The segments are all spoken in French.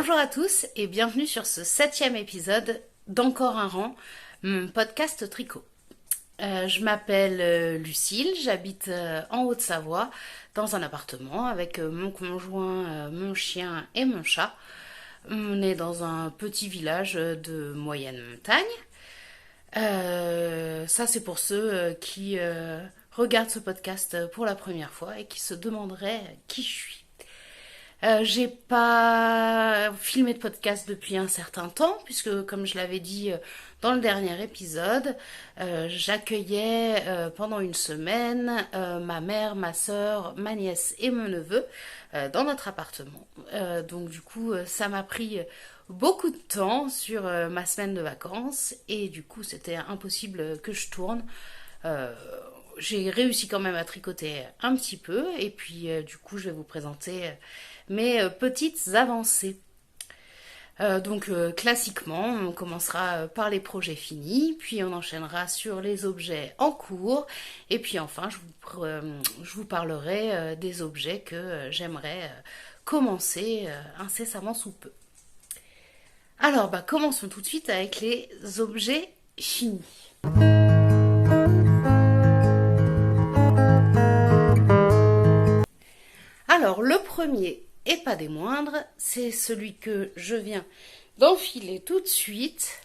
Bonjour à tous et bienvenue sur ce 7e épisode d'Encore un rang, mon podcast tricot. Je m'appelle Lucille, j'habite en Haute-Savoie dans un appartement avec mon conjoint, mon chien et mon chat. On est dans un petit village de moyenne montagne. Ça c'est pour ceux qui regardent ce podcast pour la première fois et qui se demanderaient qui je suis. J'ai pas filmé de podcast depuis un certain temps, puisque comme je l'avais dit dans le dernier épisode, j'accueillais pendant une semaine ma mère, ma soeur, ma nièce et mon neveu dans notre appartement. Donc du coup, ça m'a pris beaucoup de temps sur ma semaine de vacances et du coup, c'était impossible que je tourne. Euh, j'ai réussi quand même à tricoter un petit peu et puis du coup, je vais vous présenter mes petites avancées. Classiquement, on commencera par les projets finis, puis on enchaînera sur les objets en cours, et puis enfin je vous parlerai des objets que j'aimerais commencer incessamment sous peu. Alors commençons tout de suite avec les objets finis. Alors le premier, et pas des moindres, c'est celui que je viens d'enfiler tout de suite.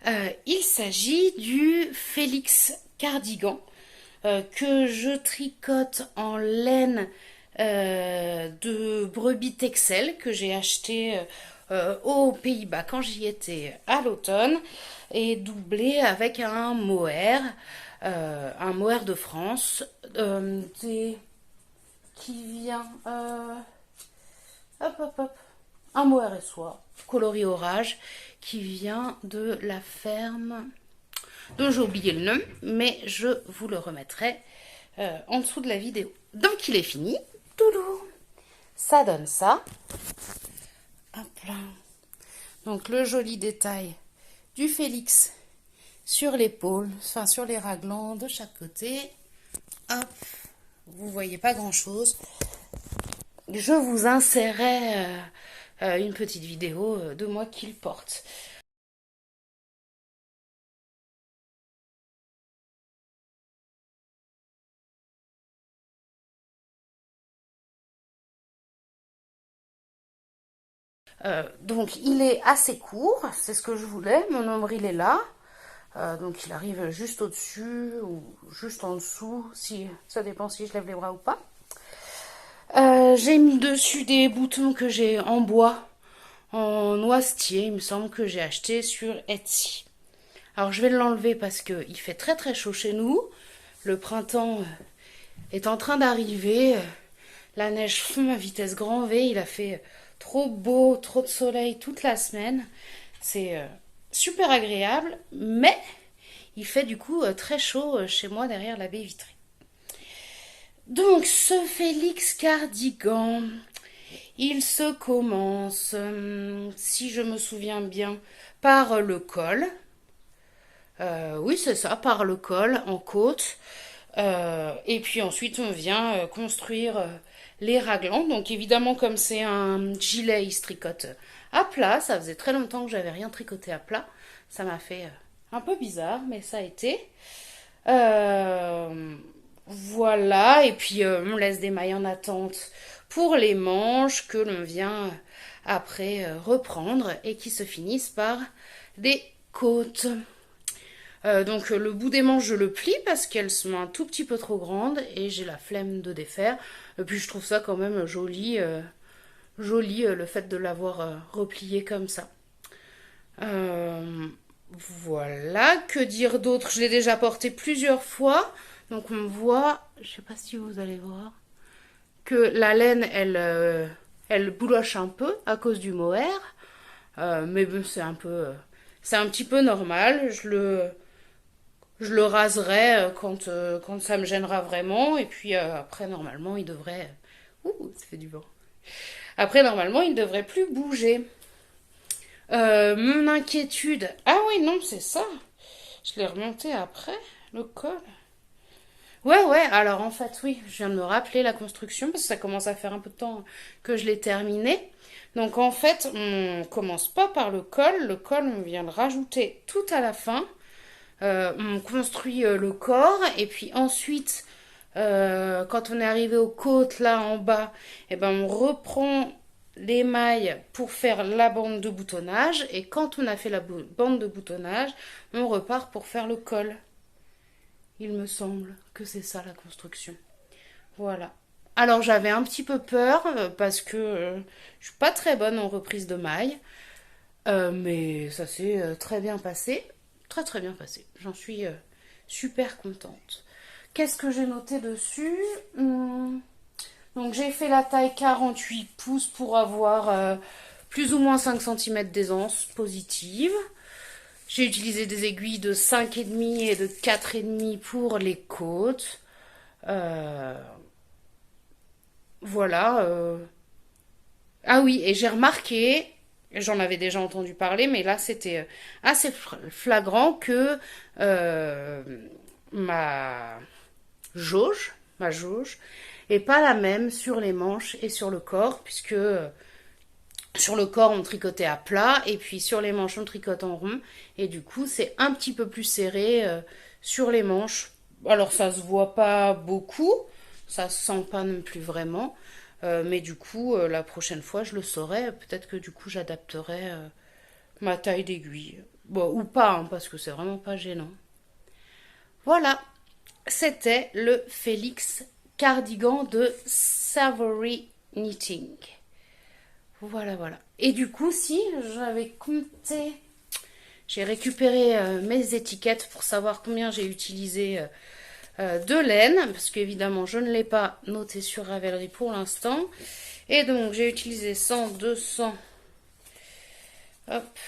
Il s'agit du Félix Cardigan que je tricote en laine de brebis Texel que j'ai acheté aux Pays-Bas quand j'y étais à l'automne et doublé avec un mohair de France qui vient un mohair et soie coloris orage qui vient de la ferme dont j'ai oublié le nom, mais je vous le remettrai en dessous de la vidéo. Donc il est fini. Toulou. Ça donne ça. Hop là. Donc le joli détail du Félix sur l'épaule, enfin sur les raglans de chaque côté. Hop. Vous voyez pas grand chose. Je vous insérerai une petite vidéo de moi qui le porte. Donc il est assez court, c'est ce que je voulais. Mon nombril est là. Donc il arrive juste au-dessus ou juste en dessous, si ça dépend si je lève les bras ou pas. J'ai mis dessus des boutons que j'ai en bois, en noisetier, il me semble que j'ai acheté sur Etsy. Alors je vais l'enlever parce qu'il fait très très chaud chez nous. Le printemps est en train d'arriver. La neige fond à vitesse grand V. Il a fait trop beau, trop de soleil toute la semaine. C'est super agréable, mais il fait du coup très chaud chez moi derrière la baie vitrée. Donc ce Félix Cardigan, il se commence, si je me souviens bien, par le col. Oui, c'est ça, par le col en côte. Et puis ensuite, on vient construire les raglans. Donc évidemment, comme c'est un gilet, il se tricote à plat. Ça faisait très longtemps que j'avais rien tricoté à plat. Ça m'a fait un peu bizarre, mais ça a été. Voilà, et puis on laisse des mailles en attente pour les manches que l'on vient après reprendre et qui se finissent par des côtes. Le bout des manches je le plie parce qu'elles sont un tout petit peu trop grandes et j'ai la flemme de défaire. Et puis je trouve ça quand même joli, le fait de l'avoir replié comme ça. Voilà, que dire d'autre? Je l'ai déjà porté plusieurs fois. Donc on voit, je sais pas si vous allez voir, que la laine, elle bouloche un peu à cause du mohair. Mais bon, c'est un petit peu normal. Je le raserai quand ça me gênera vraiment. Et puis après, normalement, il devrait... Ouh, ça fait du vent. Après, normalement, il ne devrait plus bouger. Mon inquiétude... Ah oui, non, c'est ça. Je l'ai remonté après, le col. Ouais, alors en fait, oui, je viens de me rappeler la construction parce que ça commence à faire un peu de temps que je l'ai terminé. Donc en fait, on commence pas par le col, on vient le rajouter tout à la fin. On construit le corps et puis ensuite, quand on est arrivé aux côtes là en bas, eh ben, on reprend les mailles pour faire la bande de boutonnage et quand on a fait la bande de boutonnage, on repart pour faire le col. Il me semble que c'est ça la construction. Voilà. Alors j'avais un petit peu peur parce que je suis pas très bonne en reprise de mailles, mais ça s'est très bien passé, très très bien passé. J'en suis super contente. Qu'est-ce que j'ai noté dessus? Donc j'ai fait la taille 48 pouces pour avoir plus ou moins 5 cm d'aisance positive. J'ai utilisé des aiguilles de 5,5 et de 4,5 pour les côtes. Euh, voilà. Ah oui, et j'ai remarqué, j'en avais déjà entendu parler, mais là c'était assez flagrant que euh, ma ma jauge, est pas la même sur les manches et sur le corps, puisque sur le corps on tricotait à plat et puis sur les manches on tricote en rond, et du coup c'est un petit peu plus serré sur les manches. Alors ça se voit pas beaucoup, ça se sent pas non plus vraiment, mais du coup la prochaine fois je le saurai, peut-être que du coup j'adapterai ma taille d'aiguille. Bon, ou pas, hein, parce que c'est vraiment pas gênant. Voilà, c'était le Félix cardigan de Savory Knitting. Voilà. Et du coup, si j'avais compté, j'ai récupéré mes étiquettes pour savoir combien j'ai utilisé de laine, parce qu'évidemment, je ne l'ai pas noté sur Ravelry pour l'instant. Et donc, j'ai utilisé 100, 200, hop,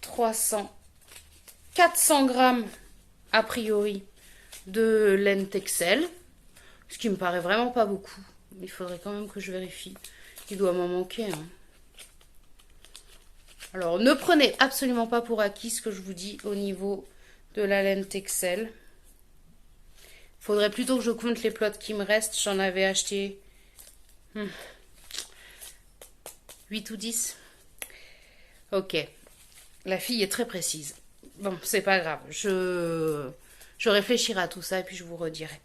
300, 400 grammes a priori de laine Texel, ce qui me paraît vraiment pas beaucoup. Il faudrait quand même que je vérifie. Il doit m'en manquer, hein. Alors, ne prenez absolument pas pour acquis ce que je vous dis au niveau de la laine Texel. Il faudrait plutôt que je compte les plots qui me restent. J'en avais acheté 8 ou 10. Ok. La fille est très précise. Bon, c'est pas grave. Je réfléchirai à tout ça et puis je vous redirai.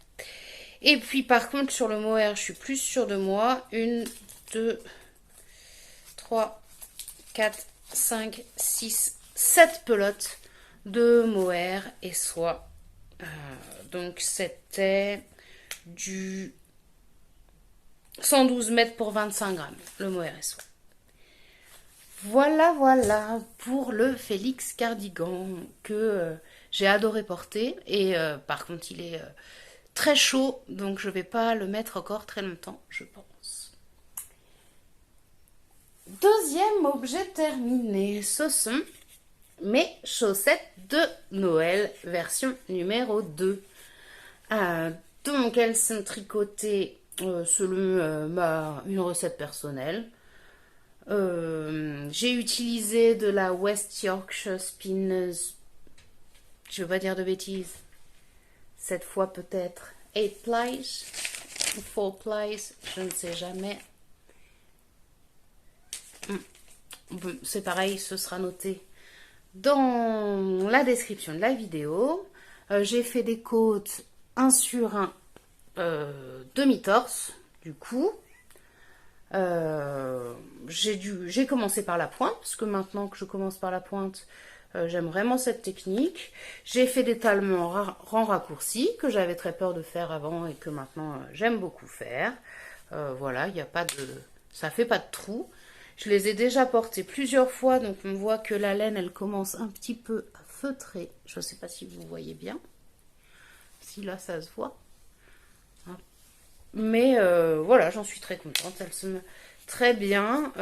Et puis par contre, sur le mohair, je suis plus sûre de moi. 1, 2, 3, 4, 5, 6, 7 pelotes de mohair et soie. Donc c'était du 112 mètres pour 25 grammes, le mohair et soie. Voilà pour le Félix cardigan que j'ai adoré porter. Et par contre, il est très chaud, donc je vais pas le mettre encore très longtemps, je pense. Deuxième objet terminé, ce sont mes chaussettes de Noël, version numéro 2. Donc elles sont tricotées selon une recette personnelle. J'ai utilisé de la West Yorkshire Spinners, je ne veux pas dire de bêtises, cette fois peut-être 8 plies ou 4 plies, je ne sais jamais. Bon, c'est pareil, ce sera noté dans la description de la vidéo. J'ai fait des côtes 1 sur 1 demi-torse, du coup. J'ai commencé par la pointe, parce que maintenant que je commence par la pointe, j'aime vraiment cette technique. J'ai fait des talements rang raccourcis, que j'avais très peur de faire avant et que maintenant j'aime beaucoup faire. Voilà, il n'y a pas de... ça fait pas de trou. Je les ai déjà portés plusieurs fois, donc on voit que la laine, elle commence un petit peu à feutrer. Je ne sais pas si vous voyez bien. Si là, ça se voit. Mais voilà, j'en suis très contente. Elle se met très bien.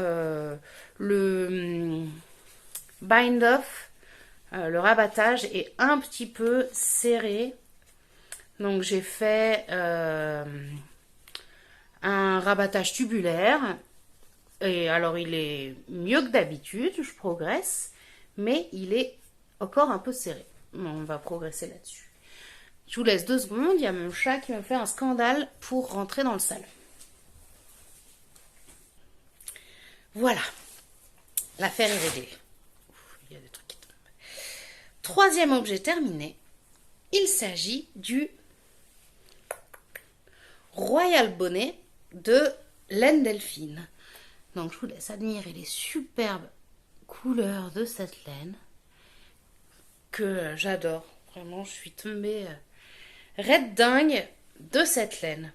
Le bind-off, le rabattage est un petit peu serré. Donc j'ai fait un rabattage tubulaire. Et alors il est mieux que d'habitude, je progresse. Mais il est encore un peu serré. On va progresser là-dessus. Je vous laisse 2 secondes, il y a mon chat qui me fait un scandale pour rentrer dans le salon. Voilà, l'affaire est réglée. Il y a des trucs qui tombent. Troisième objet terminé, il s'agit du Royal Bonnet de laine delphine. Donc je vous laisse admirer les superbes couleurs de cette laine que j'adore. Vraiment, je suis tombée raide dingue de cette laine.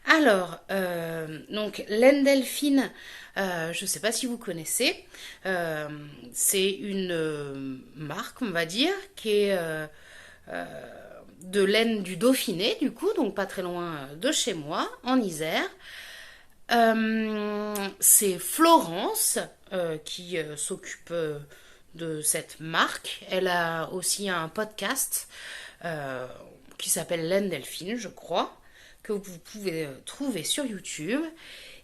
Alors, donc laine delphine, je ne sais pas si vous connaissez, c'est une marque, on va dire, qui est de laine du Dauphiné, du coup, donc pas très loin de chez moi, en Isère. C'est Florence qui s'occupe de cette marque. Elle a aussi un podcast qui s'appelle Laine Delphine, je crois, que vous pouvez trouver sur YouTube.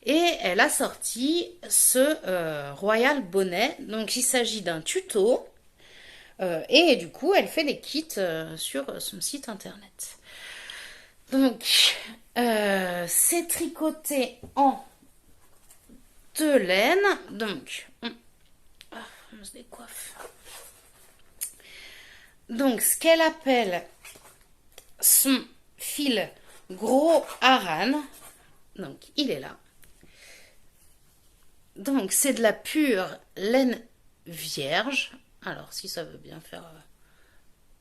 Et elle a sorti ce Royal Bonnet. Donc il s'agit d'un tuto. Et du coup, elle fait des kits sur son site internet. Donc, c'est tricoté en 2 laines. Donc, on se décoiffe. Donc, ce qu'elle appelle son fil gros Aran. Donc, il est là. Donc, c'est de la pure laine vierge. Alors, si ça veut bien faire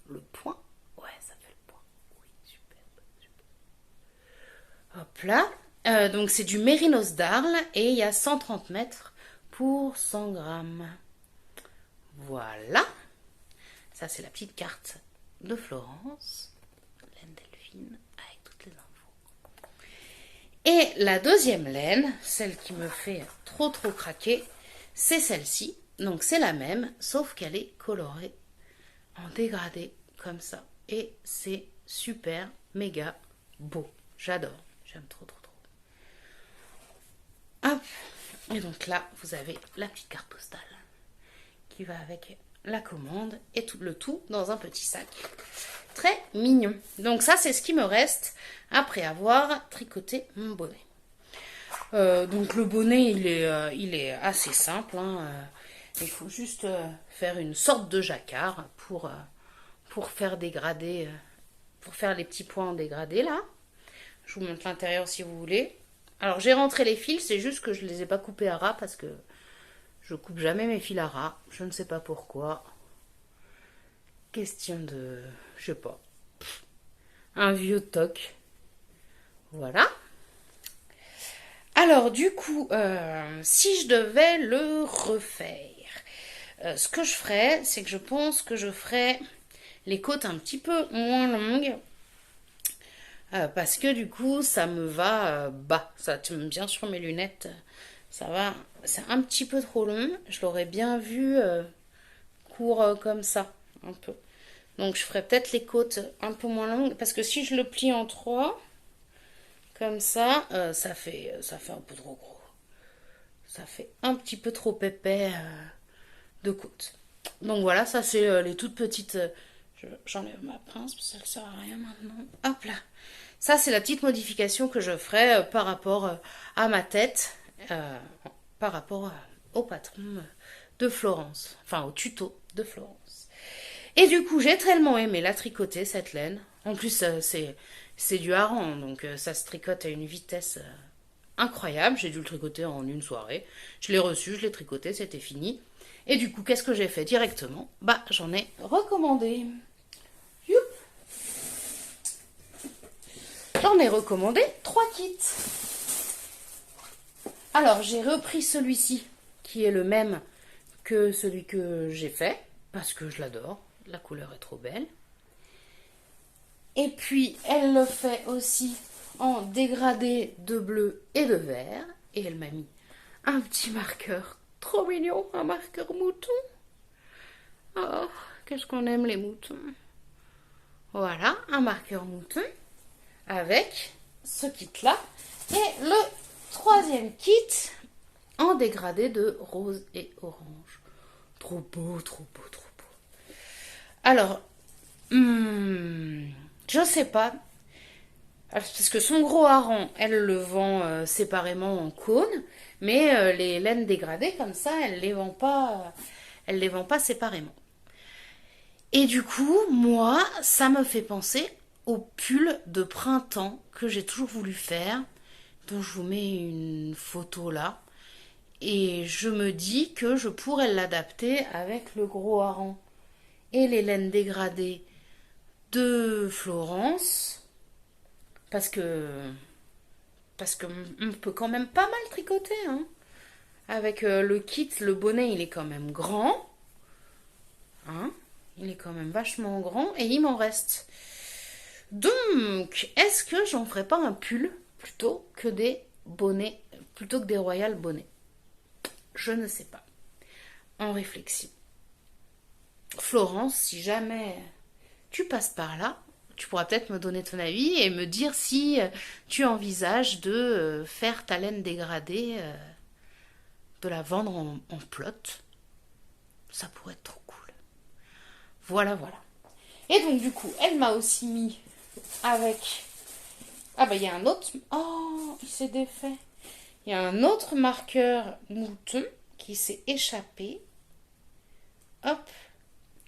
le point. Ouais, ça fait le point. Oui, super. Hop là. Donc, c'est du mérinos d'Arles et il y a 130 mètres pour 100 grammes. Voilà. Ça, c'est la petite carte de Florence. Laine delphine avec toutes les infos. Et la deuxième laine, celle qui me fait trop craquer, c'est celle-ci. Donc c'est la même, sauf qu'elle est colorée en dégradé comme ça. Et c'est super, méga beau. J'adore. J'aime trop. Hop. Et donc là, vous avez la petite carte postale qui va avec la commande et tout le tout dans un petit sac. Très mignon. Donc ça, c'est ce qui me reste après avoir tricoté mon bonnet. Donc le bonnet, il est assez simple. Il faut juste faire une sorte de jacquard pour faire dégrader, pour faire les petits points en dégradé là. Je vous montre l'intérieur si vous voulez. Alors j'ai rentré les fils, c'est juste que je ne les ai pas coupés à ras parce que je coupe jamais mes fils à ras. Je ne sais pas pourquoi. Question de, je sais pas, un vieux toc. Voilà. Alors du coup, si je devais le refaire, ce que je ferais, c'est que je pense que je ferais les côtes un petit peu moins longues. Parce que du coup, ça me va bas. Ça tombe bien sur mes lunettes. Ça va. C'est un petit peu trop long. Je l'aurais bien vu court comme ça. Un peu. Donc je ferais peut-être les côtes un peu moins longues. Parce que si je le plie en 3, comme ça, ça fait un peu trop gros. Ça fait un petit peu trop épais de côte. Donc voilà, ça c'est les toutes petites... J'enlève ma pince parce que ça ne sert à rien maintenant. Hop là. Ça c'est la petite modification que je ferai par rapport à ma tête, par rapport au patron de Florence. Enfin au tuto de Florence. Et du coup j'ai tellement aimé la tricoter cette laine. En plus c'est du hareng, donc ça se tricote à une vitesse incroyable. J'ai dû le tricoter en une soirée. Je l'ai reçu, je l'ai tricoté, c'était fini. Et du coup, qu'est-ce que j'ai fait directement? Bah, j'en ai recommandé. Youp. J'en ai recommandé 3 kits. Alors, j'ai repris celui-ci, qui est le même que celui que j'ai fait, parce que je l'adore. La couleur est trop belle. Et puis, elle le fait aussi en dégradé de bleu et de vert. Et elle m'a mis un petit marqueur trop mignon, un marqueur mouton. Oh, qu'est-ce qu'on aime les moutons. Voilà, un marqueur mouton avec ce kit-là. Et le 3e kit en dégradé de rose et orange. Trop beau. Alors, Je sais pas. Parce que son gros hareng, elle le vend séparément en cône, mais les laines dégradées comme ça, elle les vend pas séparément. Et du coup, moi, ça me fait penser au pull de printemps que j'ai toujours voulu faire, dont je vous mets une photo là. Et je me dis que je pourrais l'adapter avec le gros hareng et les laines dégradées de Florence, parce que on peut quand même pas mal tricoter, hein. Avec le kit, le bonnet, il est quand même grand, hein. Il est quand même vachement grand et il m'en reste. Donc, est-ce que j'en ferais pas un pull plutôt que des bonnets, plutôt que des royal bonnets? Je ne sais pas. En réflexion. Florence, si jamais tu passes par là, tu pourras peut-être me donner ton avis et me dire si tu envisages de faire ta laine dégradée, de la vendre en plot. Ça pourrait être trop cool. Voilà, voilà. Et donc, du coup, elle m'a aussi mis avec... Ah bah, il y a un autre... Oh, il s'est défait. Il y a un autre marqueur mouton qui s'est échappé. Hop,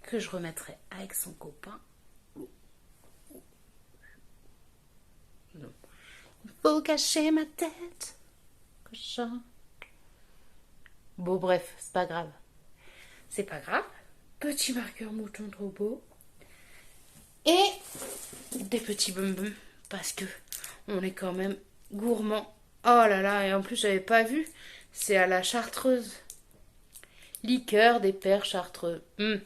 que je remettrai avec son copain. Non. Il faut cacher ma tête. Cochon. Bon, bref, c'est pas grave. C'est pas grave. Petit marqueur mouton trop beau. Et des petits bonbons. Parce que on est quand même gourmand. Oh là là, et en plus, j'avais pas vu. C'est à la chartreuse. Liqueur des pères chartreux. Une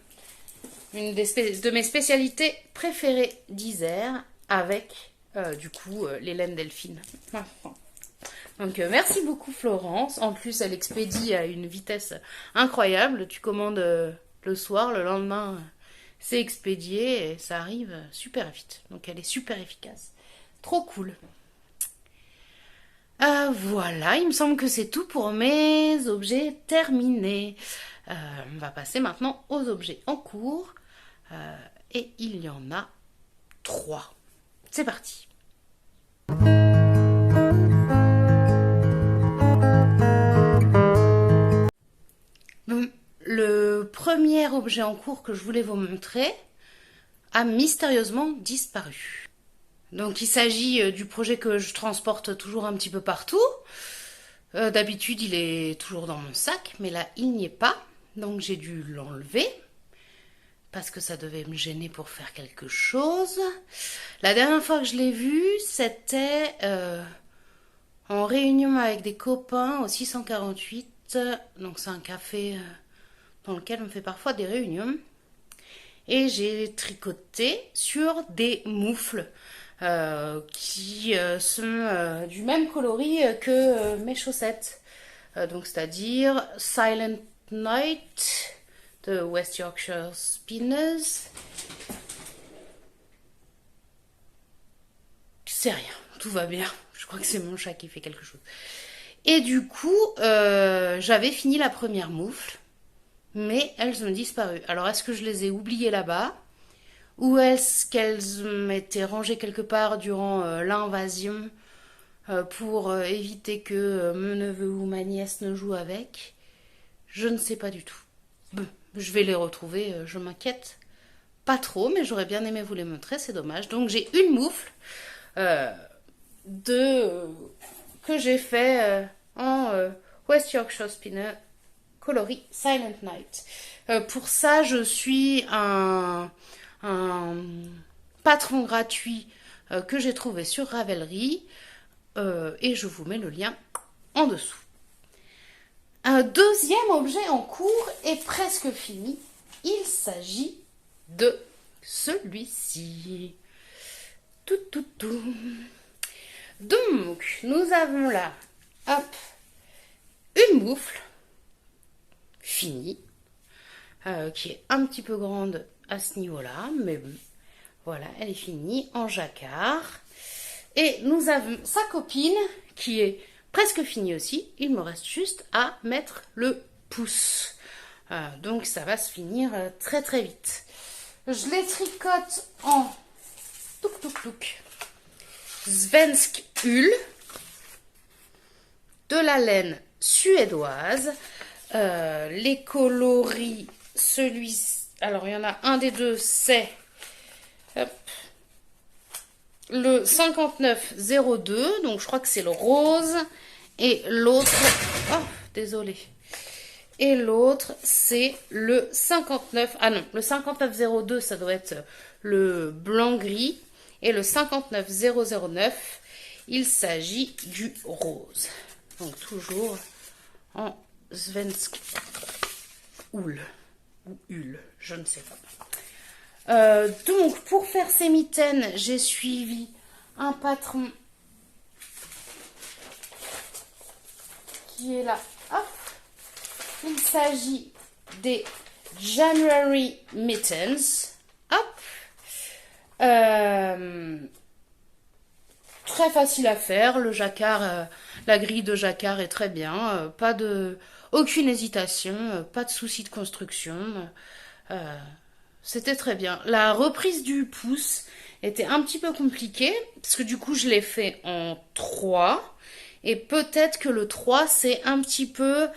de mes spécialités préférées d'Isère avec, du coup, les laines delphines. Donc, merci beaucoup Florence. En plus, elle expédie à une vitesse incroyable. Tu commandes le soir, le lendemain, c'est expédié et ça arrive super vite. Donc, elle est super efficace. Trop cool. Voilà, il me semble que c'est tout pour mes objets terminés. On va passer maintenant aux objets en cours. Et il y en a 3. C'est parti. Donc, le premier objet en cours que je voulais vous montrer a mystérieusement disparu. Donc il s'agit du projet que je transporte toujours un petit peu partout. D'habitude il est toujours dans mon sac, mais là il n'y est pas. Donc j'ai dû l'enlever parce que ça devait me gêner pour faire quelque chose. La dernière fois que je l'ai vu, c'était en réunion avec des copains au 648. Donc c'est un café dans lequel on fait parfois des réunions. Et j'ai tricoté sur des moufles qui sont du même coloris que mes chaussettes. Donc c'est-à-dire Silent Night de West Yorkshire Spinners. C'est rien, tout va bien. Je crois que c'est mon chat qui fait quelque chose. Et du coup, j'avais fini la première moufle, mais elles ont disparu. Alors est-ce que je les ai oubliées là-bas? Ou est-ce qu'elles m'étaient rangées quelque part durant l'invasion pour éviter que mon neveu ou ma nièce ne joue avec? Je ne sais pas du tout. Bon, je vais les retrouver, je m'inquiète pas trop, mais j'aurais bien aimé vous les montrer, c'est dommage. Donc j'ai une moufle que j'ai fait en West Yorkshire Spinner coloris Silent Night. Pour ça, je suis un patron gratuit que j'ai trouvé sur Ravelry et je vous mets le lien en dessous. Un deuxième objet en cours est presque fini. Il s'agit de celui-ci. Tout. Donc, nous avons là, hop, une moufle finie, qui est un petit peu grande à ce niveau-là, mais bon, voilà, elle est finie en jacquard. Et nous avons sa copine qui est presque finie aussi. Il me reste juste à mettre le pouce. Donc ça va se finir très très vite. Je les tricote en Touk touk touk. Svensk Ull. De la laine suédoise. Les coloris, alors il y en a un des deux, c'est le 5902, donc je crois que c'est le rose, et l'autre, oh désolé, et l'autre c'est le 59, ah non, le 5902 ça doit être le blanc gris, et le 59009 il s'agit du rose, donc toujours en Svensk Ull ou Ull, je ne sais pas. Donc pour faire ces mitaines, j'ai suivi un patron qui est là. Hop. Il s'agit des January Mittens. Hop. Très facile à faire, le jacquard, la grille de jacquard est très bien, aucune hésitation, pas de souci de construction, c'était très bien. La reprise du pouce était un petit peu compliquée, parce que du coup je l'ai fait en 3, et peut-être que le 3 c'est un petit peu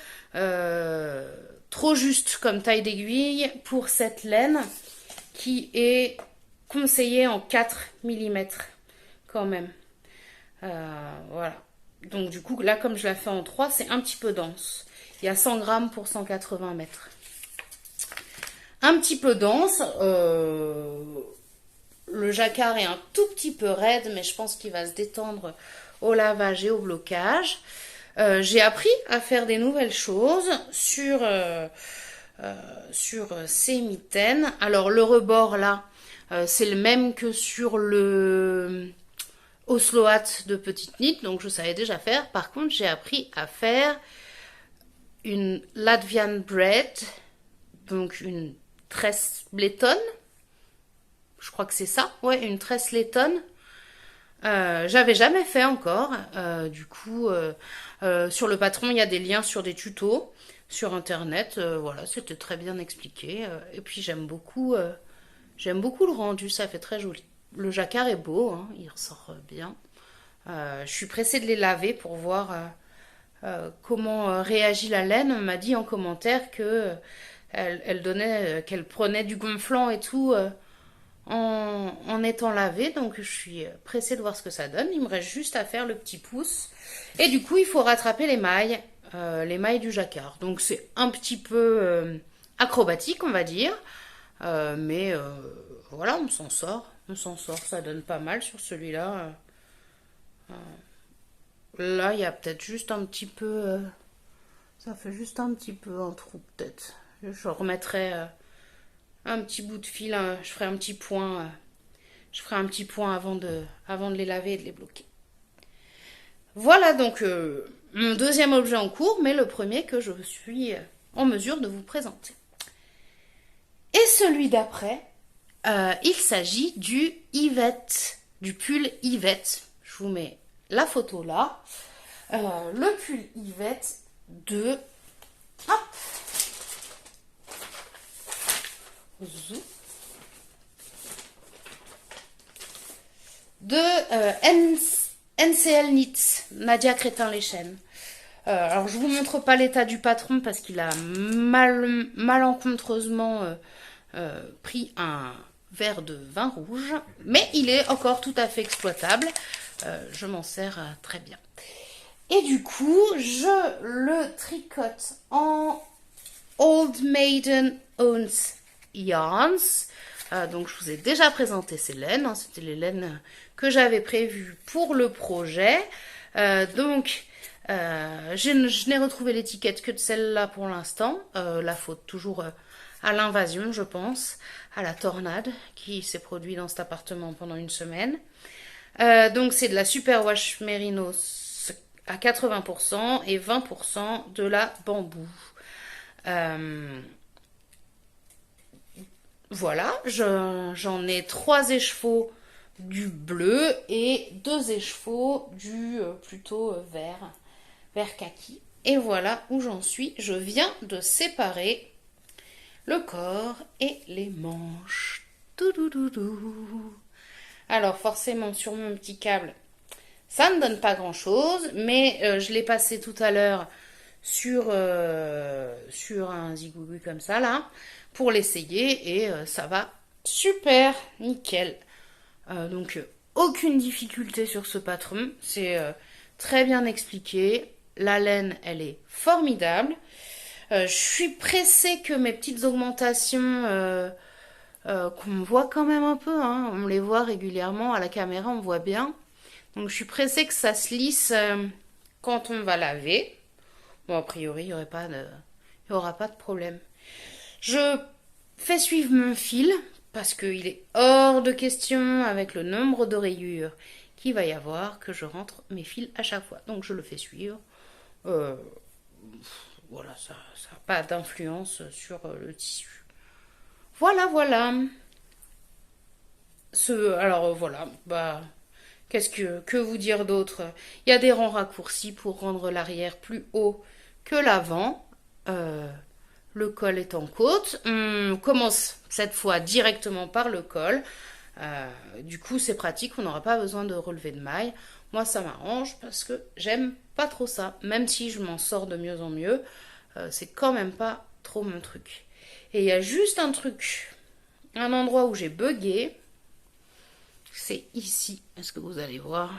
trop juste comme taille d'aiguille pour cette laine qui est conseillée en 4 mm quand même. Voilà. Donc du coup, là, comme je la fais en 3, c'est un petit peu dense. Il y a 100 grammes pour 180 mètres. Un petit peu dense. Le jacquard est un tout petit peu raide, mais je pense qu'il va se détendre au lavage et au blocage. J'ai appris à faire des nouvelles choses sur ces mitaines. Alors, le rebord, là, c'est le même que sur le Osloat de petite nit, donc je savais déjà faire. Par contre, j'ai appris à faire une Latvian bread, donc une tresse lettonne. Je crois que c'est ça, ouais, une tresse lettonne. J'avais jamais fait encore. Du coup, sur le patron, il y a des liens sur des tutos sur internet. Voilà, c'était très bien expliqué. Et puis j'aime beaucoup le rendu, ça fait très joli. Le jacquard est beau, hein, il ressort bien. Je suis pressée de les laver pour voir comment réagit la laine. On m'a dit en commentaire que qu'elle prenait du gonflant et tout en étant lavée. Donc je suis pressée de voir ce que ça donne. Il me reste juste à faire le petit pouce. Et du coup, il faut rattraper les mailles du jacquard. Donc c'est un petit peu acrobatique, on va dire. Mais voilà, on s'en sort. On s'en sort, ça donne pas mal sur celui-là. Là, il y a peut-être juste un petit peu... ça fait juste un petit peu un trou, peut-être. Je remettrai un petit bout de fil, je ferai un petit point. Je ferai un petit point avant de les laver et de les bloquer. Voilà donc mon deuxième objet en cours, mais le premier que je suis en mesure de vous présenter. Et celui d'après, il s'agit du Yvette, du pull Yvette. Je vous mets la photo là. Le pull Yvette de... Hop, de NCL Knits, Nadia Crétin-Léchenne. Alors je vous montre pas l'état du patron parce qu'il a malencontreusement pris un verre de vin rouge, mais il est encore tout à fait exploitable. Je m'en sers très bien. Et du coup, je le tricote en Old Maiden Owns Yarns. Donc je vous ai déjà présenté ces laines, hein, c'était les laines que j'avais prévues pour le projet. Je n'ai retrouvé l'étiquette que de celle-là pour l'instant. La faute toujours à l'invasion, je pense, à la tornade qui s'est produite dans cet appartement pendant une semaine. Donc c'est de la superwash merino à 80% et 20% de la bambou. Voilà, j'en ai 3 écheveaux du bleu et 2 écheveaux du plutôt vert kaki. Et voilà où j'en suis. Je viens de séparer le corps et les manches. Toudoudou. Alors forcément sur mon petit câble, ça ne donne pas grand-chose, mais je l'ai passé tout à l'heure sur un zigougu comme ça là, pour l'essayer et ça va super, nickel. Aucune difficulté sur ce patron, c'est très bien expliqué. La laine, elle est formidable. Je suis pressée que mes petites augmentations, qu'on voit quand même un peu, hein, on les voit régulièrement à la caméra, on voit bien. Donc je suis pressée que ça se lisse quand on va laver. Bon, a priori, il y aura pas de problème. Je fais suivre mon fil parce qu'il est hors de question avec le nombre de rayures qu'il va y avoir que je rentre mes fils à chaque fois. Donc je le fais suivre. Euh, voilà, ça n'a pas d'influence sur le tissu. Voilà, voilà. Voilà, bah, que vous dire d'autre? Il y a des rangs raccourcis pour rendre l'arrière plus haut que l'avant. Euh, le col est en côte. On commence cette fois directement par le col. Du coup, c'est pratique, on n'aura pas besoin de relever de mailles. Moi, ça m'arrange parce que j'aime pas trop ça. Même si je m'en sors de mieux en mieux, c'est quand même pas trop mon truc. Et il y a juste un truc, un endroit où j'ai bugué. C'est ici. Est-ce que vous allez voir?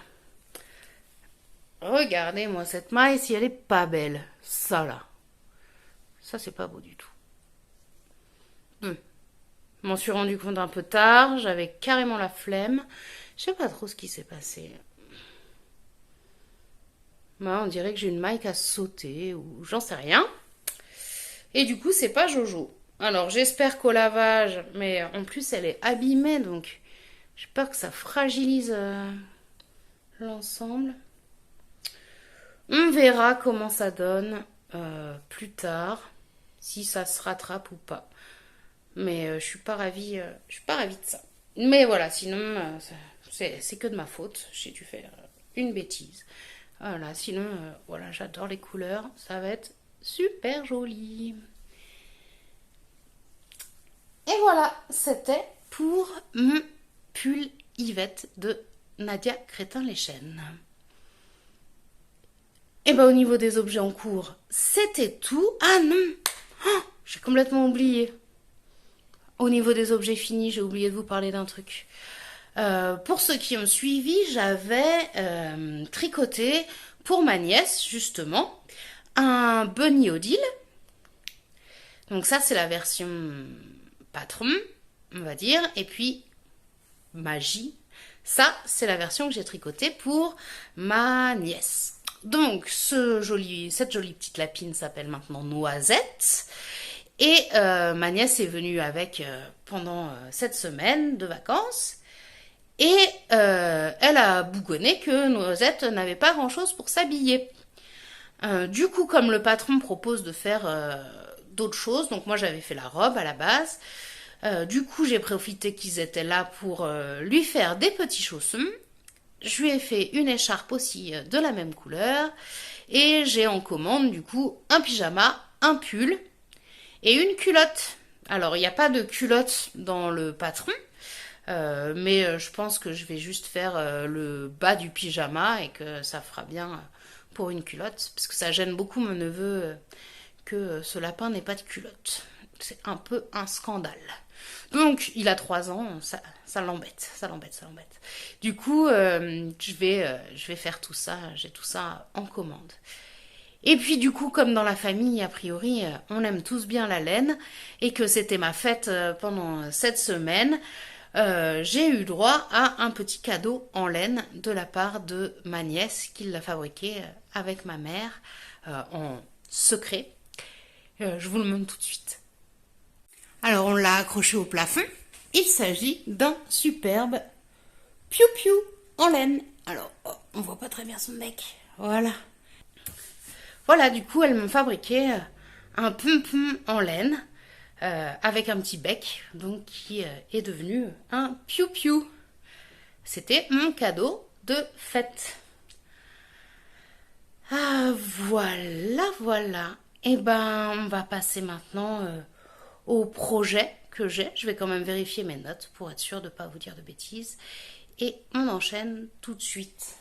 Regardez-moi cette maille si elle est pas belle. Ça là. Ça, c'est pas beau du tout. Je m'en suis rendu compte un peu tard. J'avais carrément la flemme. Je sais pas trop ce qui s'est passé. Moi, on dirait que j'ai une maille qui a sauté ou j'en sais rien. Et du coup, c'est pas Jojo. Alors, j'espère qu'au lavage, mais en plus, elle est abîmée, donc j'ai peur que ça fragilise l'ensemble. On verra comment ça donne plus tard, si ça se rattrape ou pas. Mais je suis pas ravie de ça. Mais voilà, sinon, c'est que de ma faute. J'ai dû faire une bêtise. Voilà, sinon, voilà, j'adore les couleurs. Ça va être super joli. Et voilà, c'était pour mon pull Yvette de Nadia Crétin-les-Chênes. Et bah au niveau des objets en cours, c'était tout. Ah non, oh, j'ai complètement oublié. Au niveau des objets finis, j'ai oublié de vous parler d'un truc. Pour ceux qui ont suivi, j'avais tricoté pour ma nièce, justement, un bunny Odile. Donc ça, c'est la version patron, on va dire. Et puis, magie. Ça, c'est la version que j'ai tricotée pour ma nièce. Donc, cette jolie petite lapine s'appelle maintenant Noisette. Et ma nièce est venue avec pendant cette semaine de vacances. Et elle a bougonné que Noisette n'avait pas grand-chose pour s'habiller. Du coup, comme le patron propose de faire d'autres choses, donc moi j'avais fait la robe à la base. Du coup, j'ai profité qu'ils étaient là pour lui faire des petits chaussons. Je lui ai fait une écharpe aussi de la même couleur. Et j'ai en commande du coup un pyjama, un pull et une culotte. Alors, il n'y a pas de culotte dans le patron. Mais je pense que je vais juste faire le bas du pyjama et que ça fera bien pour une culotte. Parce que ça gêne beaucoup mon neveu que ce lapin n'ait pas de culotte. C'est un peu un scandale. Donc, il a 3 ans, ça l'embête, ça l'embête, ça l'embête. Du coup, je vais faire tout ça, j'ai tout ça en commande. Et puis du coup, comme dans la famille, a priori, on aime tous bien la laine, et que c'était ma fête pendant cette semaine, j'ai eu droit à un petit cadeau en laine de la part de ma nièce qui l'a fabriqué avec ma mère en secret. Je vous le montre tout de suite. Alors on l'a accroché au plafond. Il s'agit d'un superbe piou-piou en laine. Alors on voit pas très bien son bec. Voilà. Voilà, du coup elles m'ont fabriqué un pompon en laine avec un petit bec, donc qui est devenu un piou-piou. C'était mon cadeau de fête. Ah voilà, voilà. Et ben on va passer maintenant au projet que j'ai. Je vais quand même vérifier mes notes pour être sûre de ne pas vous dire de bêtises. et on enchaîne tout de suite.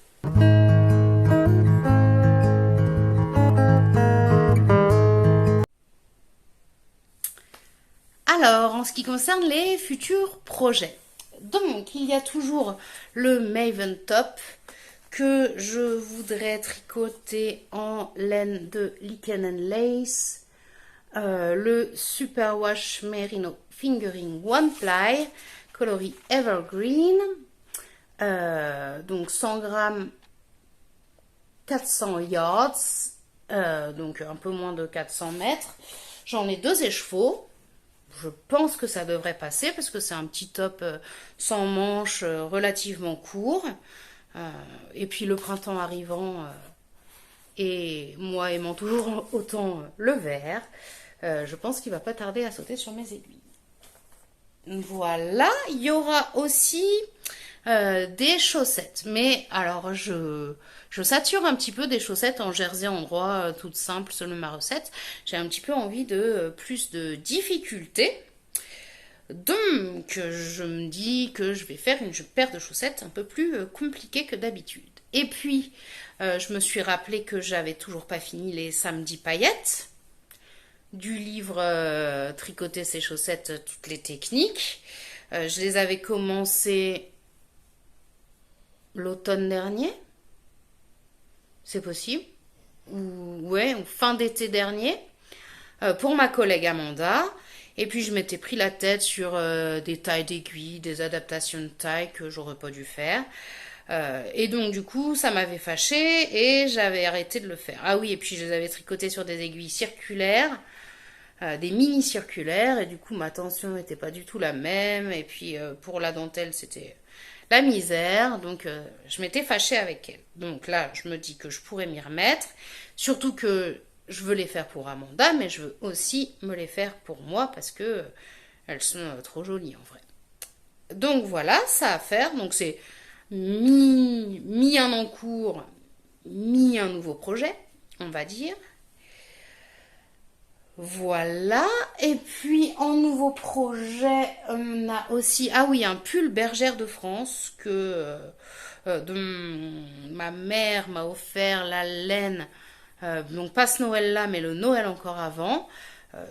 Alors, en ce qui concerne les futurs projets, donc il y a toujours le Maven Top que je voudrais tricoter en laine de Lichen Lace, le Superwash Merino Fingering One Ply, coloris Evergreen, donc 100 grammes, 400 yards, donc un peu moins de 400 mètres. J'en ai 2 écheveaux. Je pense que ça devrait passer parce que c'est un petit top sans manches relativement court. Et puis le printemps arrivant et moi aimant toujours autant le vert, je pense qu'il va pas tarder à sauter sur mes aiguilles. Voilà, il y aura aussi des chaussettes. Mais alors je sature un petit peu des chaussettes en jersey endroit toutes simples selon ma recette. J'ai un petit peu envie de plus de difficultés. Donc je me dis que je vais faire une paire de chaussettes un peu plus compliquée que d'habitude. Et puis je me suis rappelé que j'avais toujours pas fini les samedis paillettes du livre Tricoter ses chaussettes, toutes les techniques. Je les avais commencées l'automne dernier. C'est possible. Ou fin d'été dernier. Pour ma collègue Amanda. Et puis je m'étais pris la tête sur des tailles d'aiguilles, des adaptations de taille que j'aurais pas dû faire. Et donc du coup ça m'avait fâchée et j'avais arrêté de le faire. Ah oui, et puis je les avais tricotées sur des aiguilles circulaires, des mini circulaires, et du coup ma tension n'était pas du tout la même. Et puis pour la dentelle c'était la misère, donc je m'étais fâchée avec elle. Donc là je me dis que je pourrais m'y remettre, surtout que je veux les faire pour Amanda, mais je veux aussi me les faire pour moi parce que elles sont trop jolies en vrai. Donc voilà, ça à faire. Donc c'est mi un en cours, mi un nouveau projet, on va dire. Voilà. Et puis en nouveau projet, on a aussi un pull Bergère de France que dont ma mère m'a offert la laine. Donc pas ce Noël-là, mais le Noël encore avant.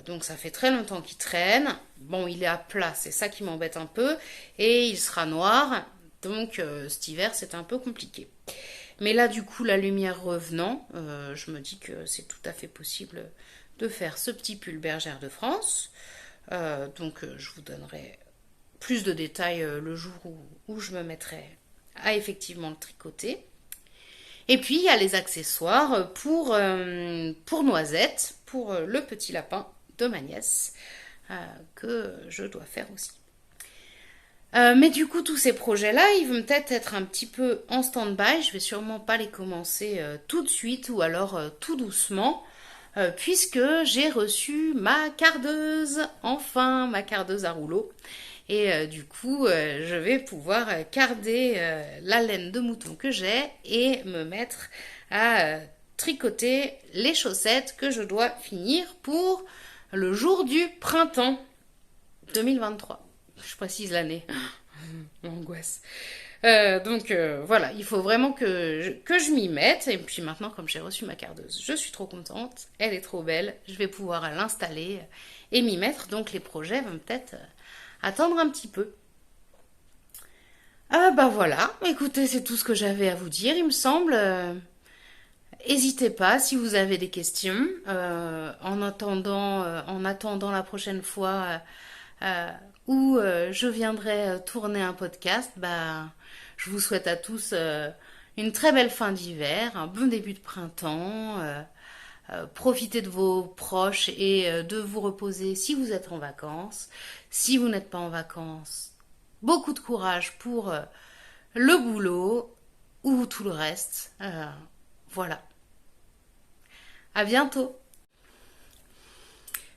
Donc ça fait très longtemps qu'il traîne. Bon, il est à plat, c'est ça qui m'embête un peu. Et il sera noir. Donc cet hiver, c'est un peu compliqué. Mais là, du coup, la lumière revenant, je me dis que c'est tout à fait possible de faire ce petit pull Bergère de France. Donc je vous donnerai plus de détails le jour où je me mettrai à effectivement le tricoter. Et puis il y a les accessoires pour Noisette, pour le petit lapin de ma nièce, que je dois faire aussi. Mais du coup, tous ces projets-là, ils vont peut-être être un petit peu en stand-by. Je vais sûrement pas les commencer tout de suite ou alors tout doucement, puisque j'ai reçu ma cardeuse, enfin ma cardeuse à rouleau. Et du coup, je vais pouvoir carder la laine de mouton que j'ai et me mettre à tricoter les chaussettes que je dois finir pour le jour du printemps 2023. Je précise l'année. L'angoisse. Donc voilà, il faut vraiment que je m'y mette. Et puis maintenant, comme j'ai reçu ma cardeuse, je suis trop contente. Elle est trop belle. Je vais pouvoir l'installer et m'y mettre. Donc les projets vont peut-être attendre un petit peu. Bah voilà, écoutez, c'est tout ce que j'avais à vous dire, il me semble. N'hésitez pas si vous avez des questions. En attendant la prochaine fois où je viendrai tourner un podcast, bah, je vous souhaite à tous une très belle fin d'hiver, un bon début de printemps. Profitez de vos proches et de vous reposer si vous êtes en vacances. Si vous n'êtes pas en vacances, beaucoup de courage pour le boulot ou tout le reste. Voilà. À bientôt.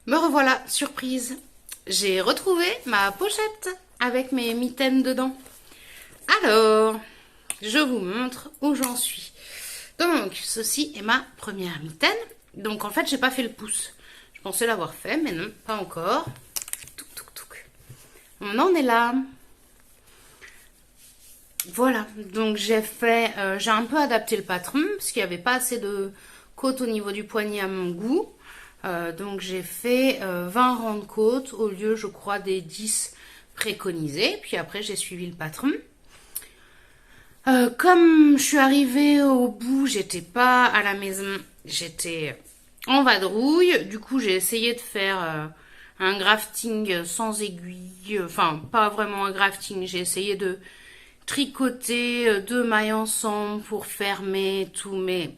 Me revoilà, surprise. J'ai retrouvé ma pochette avec mes mitaines dedans. Alors, je vous montre où j'en suis. Donc, ceci est ma première mitaine. Donc, en fait, j'ai pas fait le pouce. Je pensais l'avoir fait, mais non, pas encore. Touc, touc, touc. On en est là. Voilà, donc j'ai un peu adapté le patron parce qu'il n'y avait pas assez de côte au niveau du poignet à mon goût. Donc j'ai fait 20 rangs de côte au lieu, je crois, des 10 préconisés. Puis après, j'ai suivi le patron. Comme je suis arrivée au bout, j'étais pas à la maison, j'étais en vadrouille. Du coup, j'ai essayé de faire un grafting sans aiguille. Enfin, pas vraiment un grafting. J'ai essayé de tricoter deux mailles ensemble pour fermer tout, mais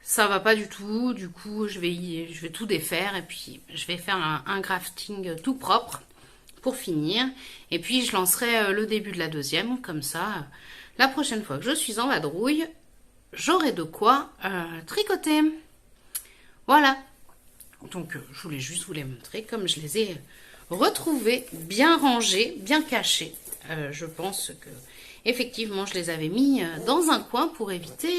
ça va pas du tout. Du coup, je vais tout défaire et puis je vais faire un grafting tout propre pour finir. Et puis, je lancerai le début de la deuxième. Comme ça, la prochaine fois que je suis en vadrouille, j'aurai de quoi tricoter. Voilà. Donc, je voulais juste vous les montrer comme je les ai retrouvés, bien rangés, bien cachés. Je pense que effectivement, je les avais mis dans un coin pour éviter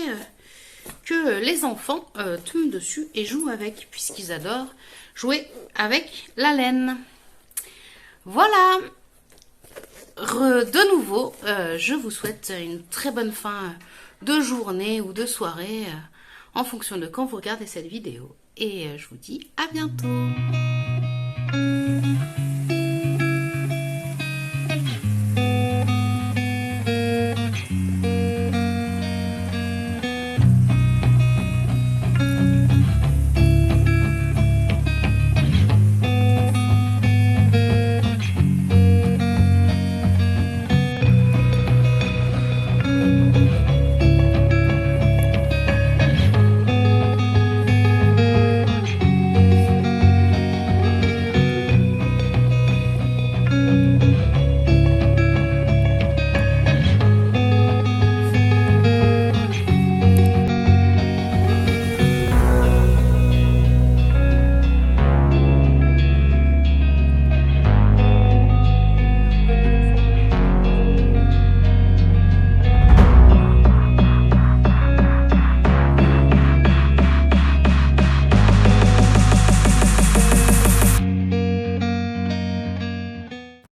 que les enfants tombent dessus et jouent avec, puisqu'ils adorent jouer avec la laine. Voilà. De nouveau, je vous souhaite une très bonne fin de journée ou de soirée en fonction de quand vous regardez cette vidéo. Et je vous dis à bientôt.